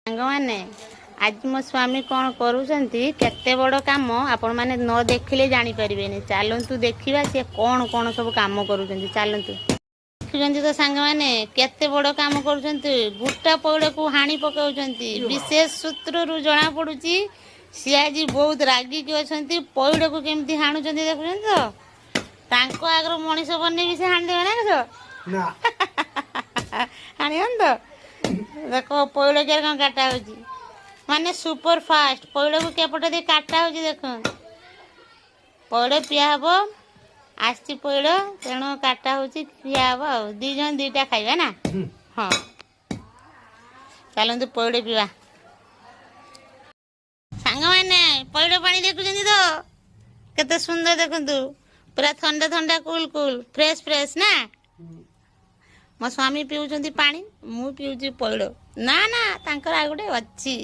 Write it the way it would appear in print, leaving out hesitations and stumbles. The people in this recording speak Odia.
ସାଙ୍ଗମାନେ ଆଜି ମୋ ସ୍ୱାମୀ କ'ଣ କରୁଛନ୍ତି କେତେ ବଡ଼ କାମ ଆପଣ ମାନେ ନ ଦେଖିଲେ ଜାଣିପାରିବେନି। ଚାଲନ୍ତୁ ଦେଖିବା ସିଏ କ'ଣ କ'ଣ ସବୁ କାମ କରୁଛନ୍ତି। ଚାଲନ୍ତୁ ଦେଖୁଛନ୍ତି ତ ସାଙ୍ଗମାନେ କେତେ ବଡ଼ କାମ କରୁଛନ୍ତି। ଗୋଟା ପଇଡ଼କୁ ହାଣି ପକାଉଛନ୍ତି। ବିଶେଷ ସୂତ୍ରରୁ ଜଣାପଡ଼ୁଛି ସିଏ ଆଜି ବହୁତ ରାଗିକି ଅଛନ୍ତି। ପଇଡ଼କୁ କେମିତି ହାଣୁଛନ୍ତି ଦେଖୁଛନ୍ତି ତ। ତାଙ୍କ ଆଗରୁ ମଣିଷ ବନେଇବି ସେ ହାଣିଦେବେ ନା କିସ ହାଣିବନି ତ। ଦେଖ ପଇଡ଼ କେରେ କ'ଣ କାଟା ହେଉଛି ମାନେ ସୁପର ଫାଷ୍ଟ। ପଇଡ଼କୁ କେପଟେ ଦେଇ କାଟା ହେଉଛି ଦେଖ। ପଇଡ଼ ପିଆ ହେବ ଆସିଛି ପଇଡ଼ ତେଣୁ କାଟା ହେଉଛି ପିଆ ହେବ ଆଉ। ଦୁଇ ଜଣ ଦୁଇଟା ଖାଇବା ନା। ହଁ ଚାଲନ୍ତୁ ପଇଡ଼ ପିଇବା ସାଙ୍ଗମାନେ। ପଇଡ଼ ପାଣି ଦେଖୁଛନ୍ତି ତ କେତେ ସୁନ୍ଦର ଦେଖନ୍ତୁ। ପୁରା ଥଣ୍ଡା ଥଣ୍ଡା କୁଲ କୁଲ ଫ୍ରେଶ ଫ୍ରେଶ ନା। ମୋ ସ୍ୱାମୀ ପିଉଛନ୍ତି ପାଣି ମୁଁ ପିଉଛି ପଇଡ଼। ନା ନା ତାଙ୍କର ଆଉ ଗୋଟେ ଅଛି।